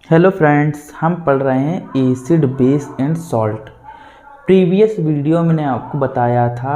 Hello friends, हम पढ़ रहे हैं acid base and salt. Previous video में मैंने आपको बताया था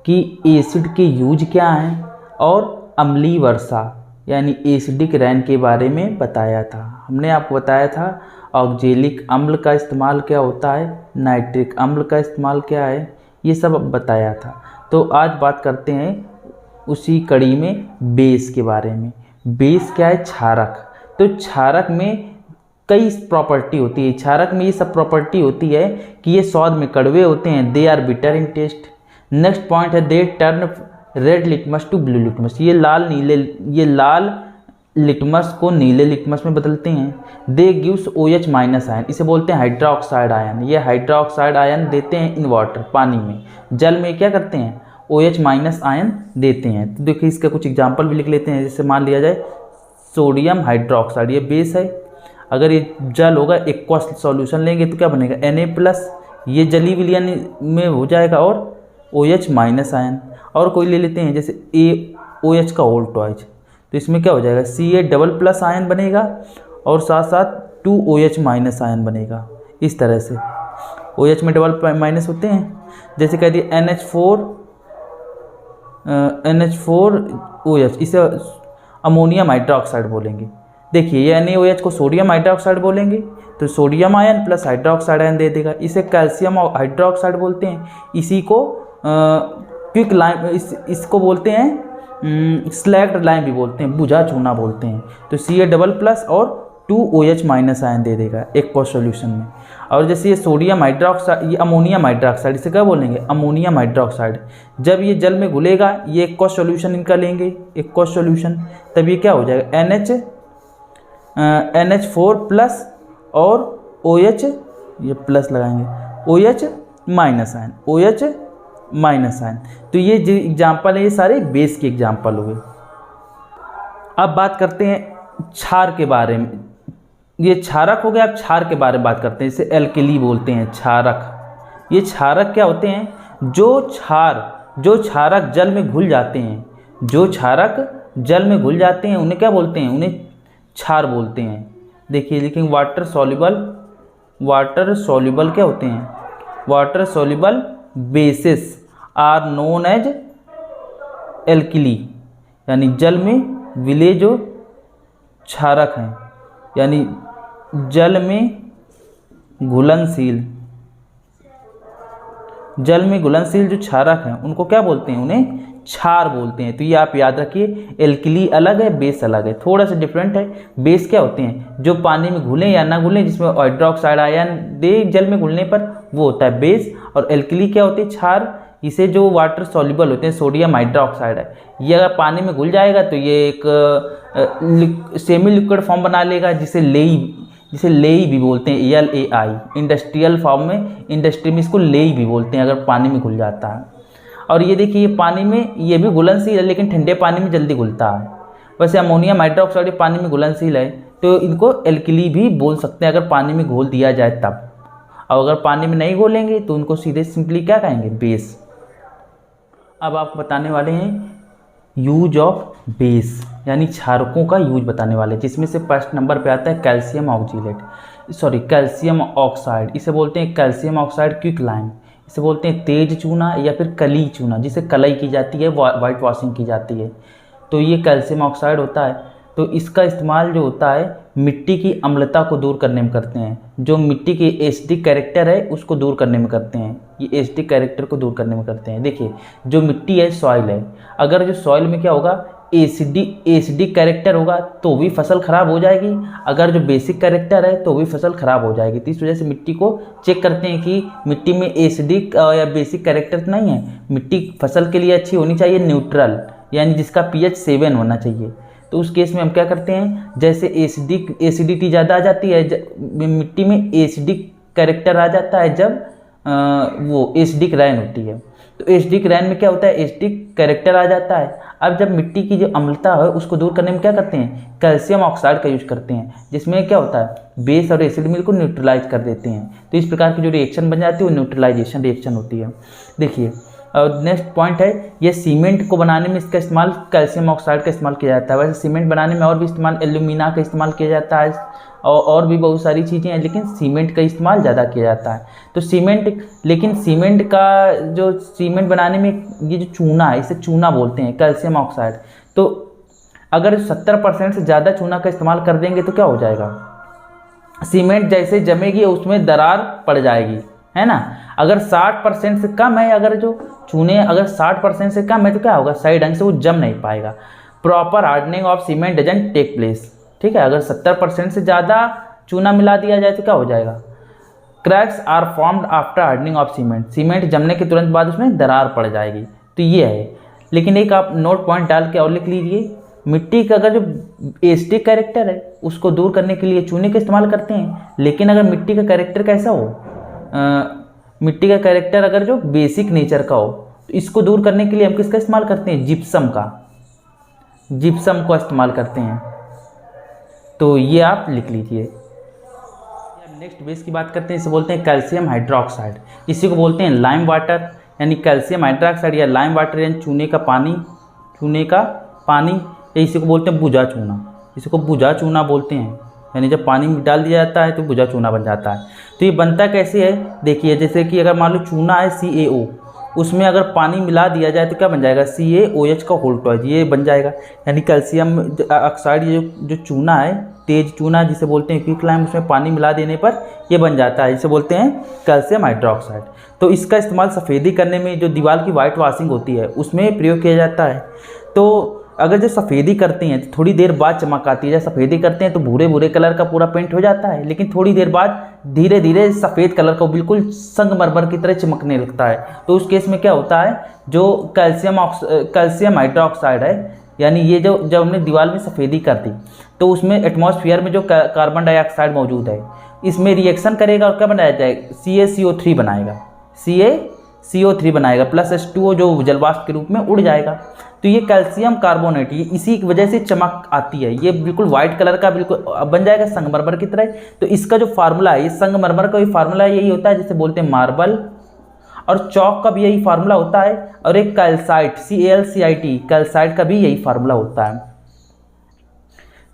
कि एसिड के यूज क्या हैं और अम्लीय वर्षा यानी एसिडिक रेन के बारे में बताया था। हमने आपको बताया था ऑक्जेलिक अम्ल का इस्तेमाल क्या होता है, नाइट्रिक अम्ल का इस्तेमाल क्या है, ये सब बताया था। तो आज बात करते हैं उसी कड़ी में बेस के बारे में। बेस क्या है? क्षारक। तो क्षारक में कई प्रॉपर्टी होती है। क्षारक में ये सब प्रॉपर्टी होती है कि ये स्वाद में कड़वे होते हैं, they are bitter in taste. Next point है they turn red litmus to blue litmus. ये लाल लिटमस को नीले लिटमस में बदलते हैं। They gives OH minus ion, इसे बोलते हैं हाइड्रोक्साइड आयन। ये हाइड्रोक्साइड आयन देते हैं इन वाटर, पानी में। जल में क्या करते हैं? OH माइनस आयन देते हैं। तो देखिए इसका कुछ एग्जाम्पल भी लिख लेते हैं। जैसे मान लिया जाए सोडियम हाइड्रोक्साइड, ये बेस है। अगर ये जल होगा, एक्वा सॉल्यूशन लेंगे तो क्या बनेगा? Na+, ये जली विलयन में हो जाएगा, और OH माइनस आयन। और कोई ले लेते हैं जैसे AOH का होल ट्वाइस, तो इसमें क्या हो जाएगा? Ca++ आयन बनेगा और साथ साथ 2OH माइनस आयन बनेगा। इस तरह से OH में डबल माइनस होते हैं। जैसे कह दिए NH4OH, इसे अमोनियम हाइड्रोक्साइड बोलेंगे। देखिए ये NaOH को सोडियम हाइड्रोक्साइड बोलेंगे, तो sodium ion plus hydroxide ion दे देगा। इसे कैल्शियम हाइड्रोक्साइड बोलते हैं। इसी को क्विक लाइम, इसको बोलते हैं स्लैग्ड लाइम भी बोलते हैं, बुझा चूना बोलते हैं। तो Ca++ और 2OH माइनस आयन दे देगा एक्वा सॉल्यूशन में। और जैसे ये सोडियम हाइड्रोक्साइड, ये अमोनियम हाइड्रोक्साइड, इसे क्या बोलेंगे? Ammonium hydroxide. जब ये जल में घुलेगा, ये एक्वा सॉल्यूशन इनका लेंगे, एक्वा सॉल्यूशन, तब ये क्या हो जाएगा? NH4+ और OH, ये प्लस लगाएंगे, OH minus ion, OH minus ion. तो ये जो एग्जाम्पल है, ये सारे बेस के एग्जाम्पल हुए। अब बात करते हैं क्षार के बारे में। ये क्षारक हो गया। अब क्षार के बारे में बात करते हैं। इसे एल्कली बोलते हैं, क्षारक। ये क्षारक क्या होते हैं? जो क्षारक जल में घुल जाते हैं, उन्हें क्या बोलते हैं? उन्हें क्षार बोलते हैं। देखिए लेकिन वाटर सॉल्युबल क्या होते हैं? Water soluble bases are known as alkali, यानी जल में विले जो क्षारक हैं, यानी जल में घुलनशील जो क्षारक हैं, उनको क्या बोलते हैं? उन्हें क्षार बोलते हैं। तो ये आप याद रखिए, एल्कली अलग है, बेस अलग है, थोड़ा सा डिफरेंट है। बेस क्या होते हैं? जो पानी में घुलें या ना घुलें, जिसमें हाइड्रोक्साइड आयन दे जल में घुलने पर, वो होता है बेस। और एल्कली क्या होती है? क्षार। इसे जो वाटर सॉल्युबल होते हैं, सोडियम हाइड्रोक्साइड है, ये अगर पानी में घुल जाएगा तो ये एक सेमी लिक्विड फॉर्म बना लेगा, जिसे लेई भी बोलते हैं, LAI। इंडस्ट्रियल फॉर्म में, इंडस्ट्री में इसको लेई भी बोलते हैं अगर पानी में घुल जाता है। और ये देखिए ये पानी में, ये भी घुलनशील है लेकिन ठंडे पानी में जल्दी घुलता है। वैसे अमोनियम हाइड्रोक्साइड पानी में घुलनशील है, तो इनको एल्कली भी बोल सकते हैं अगर पानी में घोल दिया जाए तब। और अगर पानी में नहीं घोलेंगे तो उनको सीधे सिंपली क्या कहेंगे? बेस। अब आपको बताने वाले हैं यूज ऑफ बेस, यानी क्षारकों का यूज बताने वाले, जिसमें से फर्स्ट नंबर पे आता है कैल्शियम ऑक्साइड। इसे बोलते हैं कैल्शियम ऑक्साइड क्विक लाइम। इसे बोलते हैं तेज चूना या फिर कली चूना, जिसे कलई की जाती है, वाइट वॉशिंग की जाती है। तो ये कैल्शियम ऑक्साइड होता है। तो इसका इस्तेमाल जो होता है मिट्टी की अम्लता को दूर करने में करते हैं। जो मिट्टी के एसिडिक कैरेक्टर है उसको दूर करने में करते हैं, ये एसिडिक कैरेक्टर को दूर करने में करते हैं। देखिए जो मिट्टी है, सॉइल है, अगर जो सॉइल में क्या होगा? एसिडिक कैरेक्टर होगा तो भी फसल खराब हो जाएगी। अगर जो बेसिक कैरेक्टर है तो भी फसल खराब हो जाएगी। तो इस वजह से मिट्टी को चेक करते हैं कि मिट्टी में एसिडिक या बेसिक कैरेक्टर तो नहीं है। मिट्टी फसल के लिए अच्छी होनी चाहिए, न्यूट्रल, यानी जिसका pH 7 होना चाहिए। तो उस केस में हम क्या करते हैं? जैसे एसिडिटी ज़्यादा आ जाती है, मिट्टी में एसिडिक कैरेक्टर आ जाता है जब वो एसिडिक रेन होती है। तो एसिडिक रेन में क्या होता है? एसिडिक कैरेक्टर आ जाता है। अब जब मिट्टी की जो अम्लता है उसको दूर करने में क्या करते हैं? कैल्शियम ऑक्साइड का यूज करते हैं, जिसमें क्या होता है? बेस और एसिड मिल को न्यूट्रलाइज कर देते हैं। तो इस प्रकार की जो रिएक्शन बन जाती है वो न्यूट्रलाइजेशन रिएक्शन होती है। देखिए और नेक्स्ट पॉइंट है, ये सीमेंट को बनाने में इसका इस्तेमाल कैल्शियम ऑक्साइड का इस्तेमाल किया जाता है। वैसे सीमेंट बनाने में और भी इस्तेमाल एल्यूमिना का इस्तेमाल किया जाता है और भी बहुत सारी चीज़ें हैं, लेकिन सीमेंट का इस्तेमाल ज़्यादा किया जाता है। तो लेकिन सीमेंट का जो सीमेंट बनाने में ये जो चूना है, इसे चूना बोलते हैं, कैल्शियम ऑक्साइड। तो अगर 70% से ज़्यादा चूना का इस्तेमाल कर देंगे तो क्या हो जाएगा, सीमेंट जैसे जमेगी उसमें दरार पड़ जाएगी, है ना। अगर 60% से कम है, अगर जो चूने अगर 60% से कम है तो क्या होगा, सही ढंग से वो जम नहीं पाएगा। Proper hardening of cement doesn't take place, ठीक है। अगर 70% से ज़्यादा चूना मिला दिया जाए तो क्या हो जाएगा, cracks are formed after hardening of cement, cement जमने के तुरंत बाद उसमें दरार पड़ जाएगी। तो ये है। लेकिन एक आप नोट पॉइंट डाल के और लिख लीजिए, मिट्टी का अगर जो एसिडिक कैरेक्टर है उसको दूर करने के लिए चूने का इस्तेमाल करते हैं। लेकिन अगर मिट्टी का कैरेक्टर कैसा हो, मिट्टी का कैरेक्टर अगर जो बेसिक नेचर का हो, तो इसको दूर करने के लिए हम किसका इस्तेमाल करते हैं, जिप्सम का, जिप्सम का इस्तेमाल करते हैं। तो ये आप लिख लीजिए। नेक्स्ट बेस की बात करते हैं, इसे बोलते हैं कैल्शियम हाइड्रोक्साइड, इसी को बोलते हैं लाइम वाटर, यानी कैल्शियम हाइड्रोक्साइड या लाइम वाटर यानी चूने का पानी, या इसी को बोलते हैं बुझा चूना, इसी को बुझा चूना बोलते हैं। यानी जब पानी में डाल दिया जाता है तो बुझा चूना बन जाता है। तो ये बनता कैसे है, देखिए, जैसे कि अगर मान लो चूना है CaO, उसमें अगर पानी मिला दिया जाए तो क्या बन जाएगा, CaOH का होल टॉयज, ये बन जाएगा। यानी कैल्शियम ऑक्साइड, ये जो चूना है, तेज चूना जिसे बोलते हैं क्विकलाइम, उसमें पानी मिला देने पर ये बन जाता है, जिसे बोलते हैं कैल्शियम हाइड्रोक्साइड। तो इसका इस्तेमाल सफ़ेदी करने में, जो दीवार की वाइट वॉशिंग होती है उसमें प्रयोग किया जाता है। तो अगर जो सफ़ेदी करते हैं तो थोड़ी देर बाद चमक आती है, जब सफ़ेदी करते हैं तो भूरे भूरे कलर का पूरा पेंट हो जाता है, लेकिन थोड़ी देर बाद धीरे धीरे सफ़ेद कलर का बिल्कुल संगमरमर की तरह चमकने लगता है। तो उस केस में क्या होता है, जो कैल्शियम हाइड्रोक्साइड है, यानी ये जब हमने दीवार में सफ़ेदी कर दी तो उसमें एटमॉस्फेयर में जो कार्बन डाइऑक्साइड मौजूद है, इसमें रिएक्शन करेगा और क्या बनाया जाएगा, CaCO3 बनाएगा, CaCO3 बनाएगा प्लस H2O जो जलवाष्प के रूप में उड़ जाएगा। तो ये कैल्शियम कार्बोनेट, ये इसी की वजह से चमक आती है, ये बिल्कुल वाइट कलर का बिल्कुल बन जाएगा संगमरमर की तरह। तो इसका जो फार्मूला है, ये संगमरमर का फार्मूला यही होता है जिसे बोलते हैं मार्बल, और चौक का भी यही फार्मूला होता है, और एक कैल्साइट CaLCit कैल्साइट का भी यही फार्मूला होता है।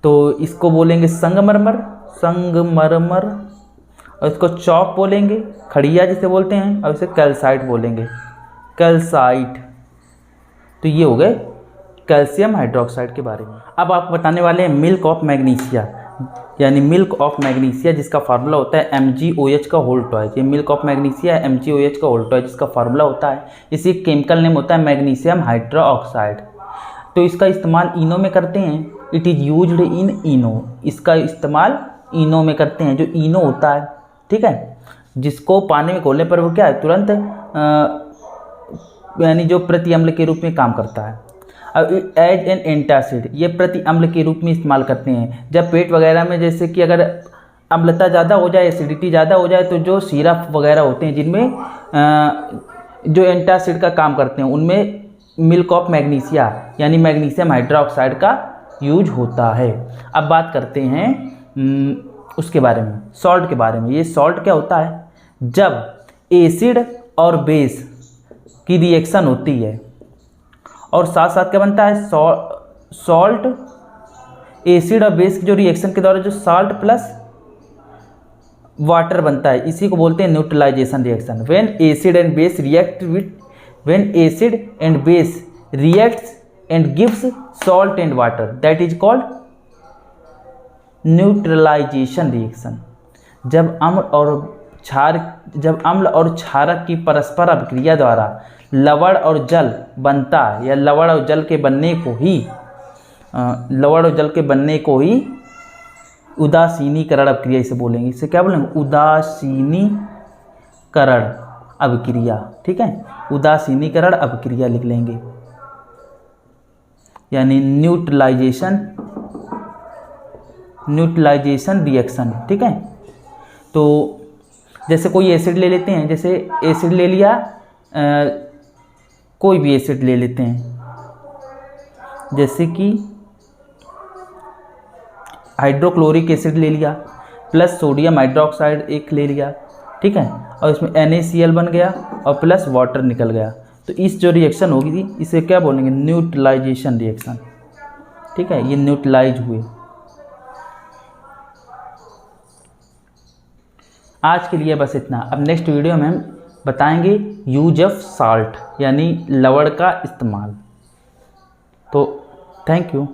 तो इसको बोलेंगे संगमरमर, और इसको चौक बोलेंगे, खड़िया जिसे बोलते हैं, और इसे कैल्साइट बोलेंगे, कैल्साइट। तो ये हो गए कैल्शियम हाइड्रोक्साइड के बारे में। अब आपको बताने वाले हैं मिल्क ऑफ मैग्नीशिया, यानी मिल्क ऑफ मैग्नीशिया जिसका फार्मूला होता है MgOH का होल टॉयज। ये मिल्क ऑफ मैग्नीशिया है MgOH का होल टॉयज जिसका फार्मूला होता है, इसी केमिकल नेम होता है मैग्नीशियम हाइड्रोक्साइड। तो इसका इस्तेमाल इनो में करते हैं, इट इज़ यूज्ड इन इनो, इसका इस्तेमाल इनो में करते हैं, जो इनो होता है, ठीक है, जिसको पानी में घोलने पर वो क्या है, तुरंत यानी जो प्रति अम्ल के रूप में काम करता है। अब एज एन एंटासिड, ये प्रति अम्ल के रूप में इस्तेमाल करते हैं जब पेट वगैरह में, जैसे कि अगर अम्लता ज़्यादा हो जाए, एसिडिटी ज़्यादा हो जाए, तो जो सिरप वगैरह होते हैं जिनमें जो एंटासिड का काम करते हैं, उनमें मिल्क ऑफ मैग्नीशिया यानी मैग्नीशियम हाइड्रोक्साइड का यूज होता है। अब बात करते हैं उसके बारे में, सॉल्ट के बारे में। ये सॉल्ट क्या होता है, जब एसिड और बेस की रिएक्शन होती है, और साथ साथ क्या बनता है, सॉल्ट, एसिड और बेस की जो रिएक्शन के दौरान जो साल्ट प्लस वाटर बनता है, इसी को बोलते हैं neutralisation reaction. When acid and base reacts and gives salt and water, that is called neutralisation reaction. जब अम्ल और क्षारक की परस्पर अभिक्रिया द्वारा लवण और जल बनता है, या लवण और जल के बनने को ही उदासीनीकरण अभिक्रिया इसे बोलेंगे। इसे क्या बोलेंगे, उदासीनीकरण अभिक्रिया, ठीक है, उदासीनीकरण अभिक्रिया लिख लेंगे, यानी न्यूट्रलाइजेशन रिएक्शन, ठीक है। तो जैसे कोई एसिड ले लेते हैं, जैसे एसिड ले लिया, कोई भी एसिड ले लेते हैं, जैसे कि हाइड्रोक्लोरिक एसिड ले लिया प्लस सोडियम हाइड्रोक्साइड एक ले लिया, ठीक है, और इसमें NaCl बन गया और प्लस वाटर निकल गया। तो इस जो रिएक्शन होगी इसे क्या बोलेंगे, न्यूट्रलाइजेशन रिएक्शन। ठीक है, ये न्यूट्रलाइज हुए। आज के लिए बस इतना। अब नेक्स्ट वीडियो में हम बताएंगे यूज ऑफ साल्ट यानी लवण का इस्तेमाल। तो थैंक यू।